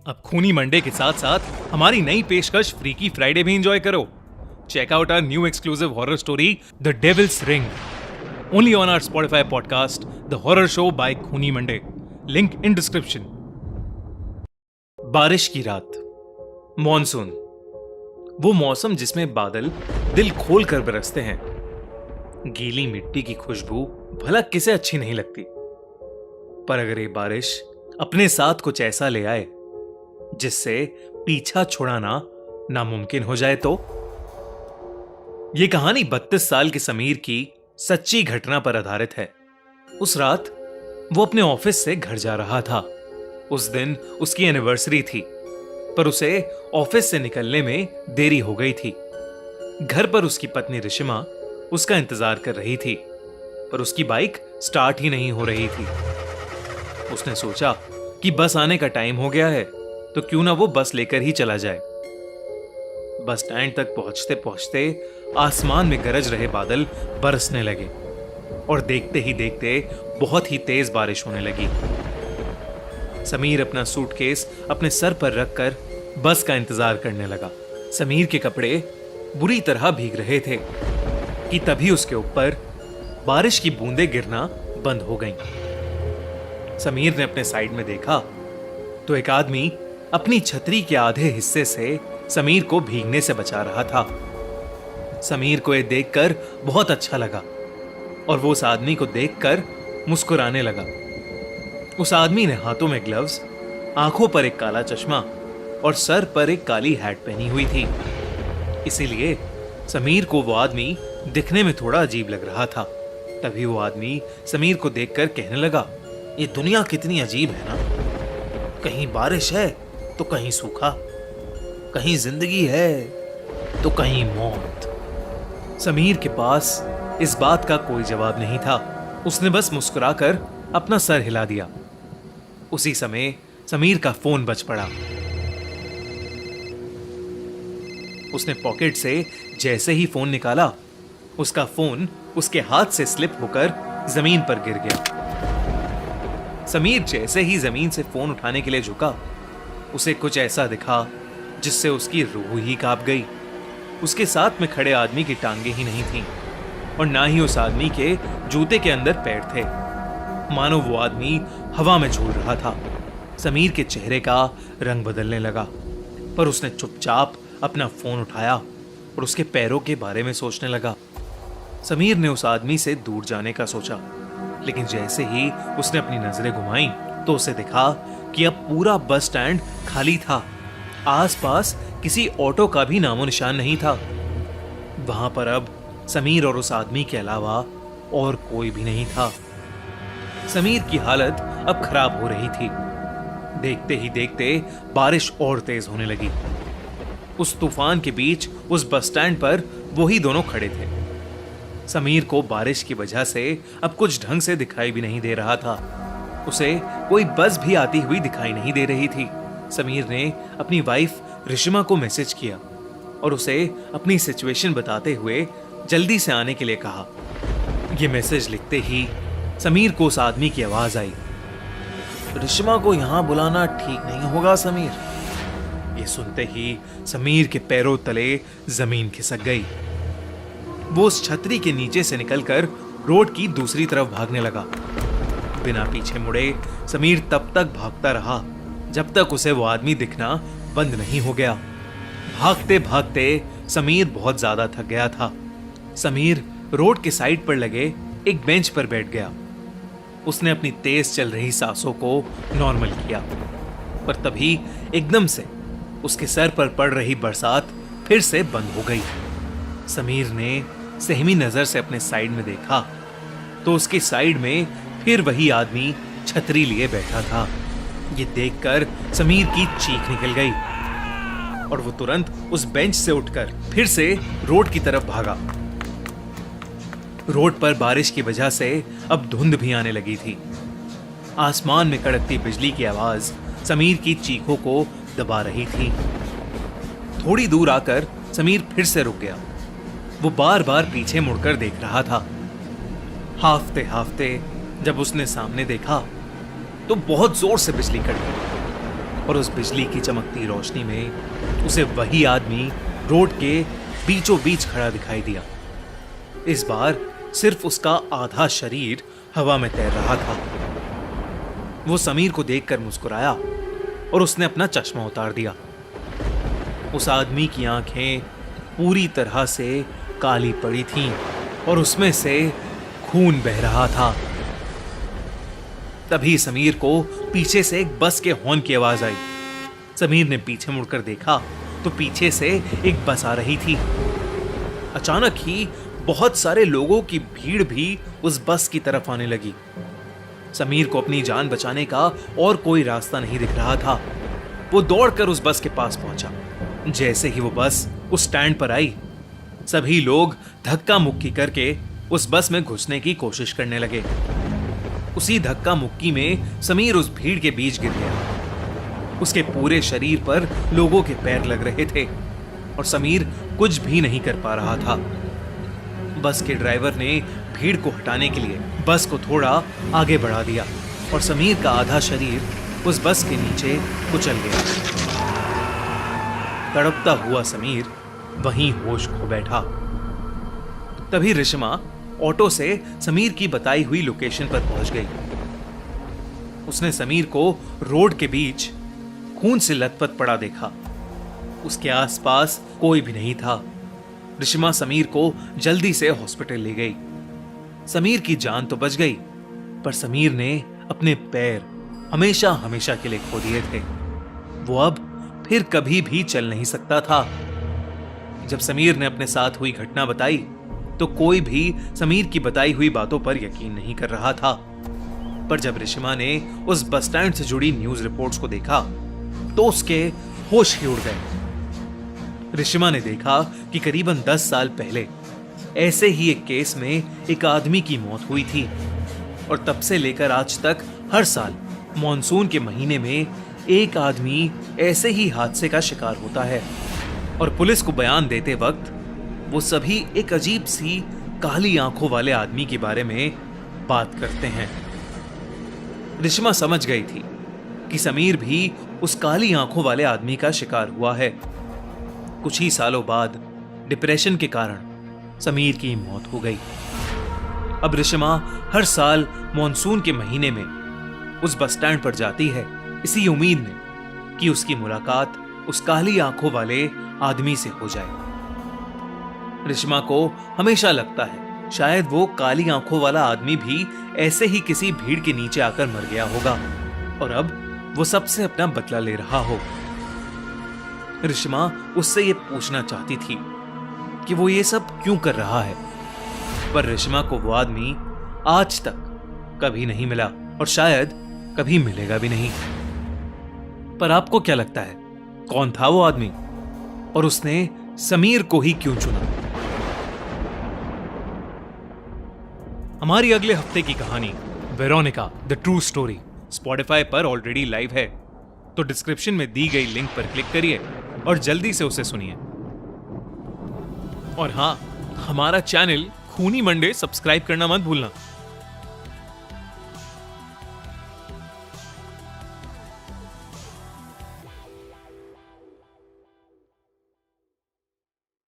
अब खूनी मंडे के साथ साथ हमारी नई पेशकश फ्रीकी फ्राइडे भी एंजॉय करो। Check out our new exclusive horror story the devil's ring only on our Spotify podcast the horror show by खूनी मंडे। Link in description. बारिश की रात, मॉनसून, वो मौसम जिसमें बादल दिल खोल कर बरसते हैं। गीली मिट्टी की खुशबू भला किसे अच्छी नहीं लगती, पर अगर ये बारिश अपने साथ कुछ ऐसा ले आए जिससे पीछा छुड़ाना नामुमकिन हो जाए तो। यह कहानी 32 साल के समीर की सच्ची घटना पर आधारित है। उस रात वो अपने ऑफिस से घर जा रहा था। उस दिन उसकी एनिवर्सरी थी, पर उसे ऑफिस से निकलने में देरी हो गई थी। घर पर उसकी पत्नी रिशिमा उसका इंतजार कर रही थी, पर उसकी बाइक स्टार्ट ही नहीं हो रही थी। उसने सोचा कि बस आने का टाइम हो गया है, तो क्यों ना वो बस लेकर ही चला जाए। बस स्टैंड तक पहुंचते पहुंचते आसमान में गरज रहे बादल बरसने लगे और देखते ही देखते बहुत ही तेज बारिश होने लगी। समीर अपना सूटकेस अपने सर पर रखकर बस का इंतजार करने लगा। समीर के कपड़े बुरी तरह भीग रहे थे कि तभी उसके ऊपर बारिश की बूंदें गिरना बंद हो गईं। समीर ने अपने साइड में देखा तो एक आदमी अपनी छतरी के आधे हिस्से से समीर को भीगने से बचा रहा था। समीर को यह देखकर बहुत अच्छा लगा और वो उस आदमी को देखकर मुस्कुराने लगा। उस आदमी ने हाथों में ग्लव्स, आंखों पर एक काला चश्मा और सर पर एक काली हैट पहनी हुई थी। इसीलिए समीर को वो आदमी दिखने में थोड़ा अजीब लग रहा था। तभी वो आदमी समीर को देखकर कहने लगा, ये दुनिया कितनी अजीब है ना। कहीं बारिश है तो कहीं सूखा, कहीं जिंदगी है तो कहीं मौत। समीर के पास इस बात का कोई जवाब नहीं था। उसने बस मुस्कुराकर अपना सर हिला दिया। उसी समय समीर का फोन बज पड़ा। उसने पॉकेट से जैसे ही फोन निकाला, उसका फोन उसके हाथ से स्लिप होकर जमीन पर गिर गया। समीर जैसे ही जमीन से फोन उठाने के लिए झुका, उसे कुछ ऐसा दिखा जिससे उसकी रूह ही कांप गई। उसके साथ में खड़े आदमी की टांगे ही नहीं थीं और ना ही उस आदमी के जूते के अंदर पैर थे। मानो वो आदमी हवा में झूल रहा था। समीर के चेहरे का रंग बदलने लगा, पर उसने चुपचाप अपना फोन उठाया और उसके पैरों के बारे में सोचने लगा। समीर ने उस आदमी से दूर जाने का सोचा, लेकिन जैसे ही उसने अपनी नजरें घुमाई तो उसे दिखा कि अब पूरा बस स्टैंड खाली था। आसपास किसी ऑटो का भी नामो निशान नहीं था। वहां पर अब समीर और उस आदमी के अलावा और कोई भी नहीं था। समीर की हालत अब खराब हो रही थी। देखते ही देखते बारिश और तेज होने लगी। उस तूफान के बीच उस बस स्टैंड पर वही दोनों खड़े थे। समीर को बारिश की वजह से अब कुछ ढंग से दिखाई भी नहीं दे रहा था। उसे कोई बस भी आती हुई दिखाई नहीं दे रही थी। समीर ने अपनी वाइफ रिशिमा को मैसेज किया और उसे अपनी सिचुएशन बताते हुए जल्दी से आने के लिए कहा। यह मैसेज लिखते ही समीर को उस आदमी की आवाज आई, रिशिमा को यहां बुलाना ठीक नहीं होगा समीर। ये सुनते ही समीर के पैरों तले जमीन खिसक गई। वो उस छतरी के नीचे से निकलकर रोड की दूसरी तरफ भागने लगा। बिना पीछे मुड़े समीर तब तक भागता रहा जब तक उसे वो आदमी दिखना बंद नहीं हो गया। भागते भागते समीर बहुत ज्यादा थक गया था। समीर रोड के साइड पर लगे एक बेंच पर बैठ गया। उसने अपनी तेज चल रही सांसों को नॉर्मल किया, पर तभी एकदम से उसके सर पर पड़ रही बरसात फिर से बंद हो गई। समीर ने सहमी नजर से अपने साइड में देखा तो उसकी साइड में फिर वही आदमी छतरी लिए बैठा था। ये देखकर समीर की चीख निकल गई और वो तुरंत उस बेंच से उठकर फिर से रोड की तरफ भागा। रोड पर बारिश की वजह से अब धुंध भी आने लगी थी। आसमान में कड़कती बिजली की आवाज समीर की चीखों को दबा रही थी। थोड़ी दूर आकर समीर फिर से रुक गया। वो बार बार पीछे मुड़कर देख रहा था। हाफते हाफते जब उसने सामने देखा तो बहुत जोर से बिजली कड़की। और उस बिजली की चमकती रोशनी में उसे वही आदमी रोड के बीचों बीच खड़ा दिखाई दिया। इस बार सिर्फ उसका आधा शरीर हवा में तैर रहा था। वो समीर को देखकर मुस्कुराया और उसने अपना चश्मा उतार दिया। उस आदमी की आंखें पूरी तरह से काली पड़ी थीं और उसमें से खून बह रहा था। तभी समीर को पीछे से एक बस के हॉर्न की आवाज आई। समीर ने पीछे मुड़कर देखा तो पीछे से एक बस आ रही थी। अचानक ही बहुत सारे लोगों की भीड़ भी उस बस की तरफ आने लगी। समीर को अपनी जान बचाने का और कोई रास्ता नहीं दिख रहा था। वो दौड़कर उस बस के पास पहुंचा। जैसे ही वो बस उस स्टैंड पर आई, सभी लोग धक्का मुक्की करके उस बस में घुसने की कोशिश करने लगे। उसी धक्का मुक्की में समीर उस भीड़ के बीच गिर गया। उसके पूरे शरीर पर लोगों के पैर लग रहे थे और समीर कुछ भी नहीं कर पा रहा था। बस के ड्राइवर ने भीड़ को हटाने के लिए बस को थोड़ा आगे बढ़ा दिया और समीर का आधा शरीर उस बस के नीचे कुचल गया। तड़पता हुआ समीर वहीं होश खो बैठा। तभी रिश्मा ऑटो से समीर की बताई हुई लोकेशन पर पहुंच गई। उसने समीर को रोड के बीच खून से लथपथ पड़ा देखा। उसके आसपास कोई भी नहीं था। रिश्मा समीर को जल्दी से हॉस्पिटल ले गई। समीर की जान तो बच गई, पर समीर ने अपने पैर हमेशा हमेशा के लिए खो दिए थे। वो अब फिर कभी भी चल नहीं सकता था। जब समीर ने अपने साथ हुई घटना बताई तो कोई भी समीर की बताई हुई बातों पर यकीन नहीं कर रहा था। पर जब रिश्मा ने उस बस स्टैंड से जुड़ी न्यूज रिपोर्ट्स को देखा तो उसके होश ही उड़ गए। रिश्मा ने देखा कि करीबन 10 साल पहले ऐसे ही एक केस में एक आदमी की मौत हुई थी और तब से लेकर आज तक हर साल मॉनसून के महीने में एक आदमी ऐसे ही हादसे का शिकार होता है। और पुलिस को बयान देते वक्त वो सभी एक अजीब सी काली आंखों वाले आदमी के बारे में बात करते हैं। रिश्मा समझ गई थी कि समीर भी उस काली आंखों वाले आदमी का शिकार हुआ है। कुछ ही सालों बाद डिप्रेशन के कारण समीर की मौत हो गई। अब रिश्मा हर साल मॉनसून के महीने में उस बस स्टैंड पर जाती है, इसी उम्मीद में कि उसकी मुलाकात उस काली आंखों वाले आदमी से हो जाए। रिश्मा को हमेशा लगता है शायद वो काली आंखों वाला आदमी भी ऐसे ही किसी भीड़ के नीचे आकर मर गया होगा और अब वो सबसे अपना बदला ले रहा हो। रिश्मा उससे ये पूछना चाहती थी कि वो ये सब क्यों कर रहा है, पर रिश्मा को वो आदमी आज तक कभी नहीं मिला और शायद कभी मिलेगा भी नहीं। पर आपको क्या लगता है, कौन था वो आदमी और उसने समीर को ही क्यों चुना? हमारी अगले हफ्ते की कहानी Veronica the true story Spotify पर ऑलरेडी लाइव है, तो डिस्क्रिप्शन में दी गई लिंक पर क्लिक करिए और जल्दी से उसे सुनिए। और हाँ, हमारा चैनल खूनी मंडे सब्सक्राइब करना मत भूलना।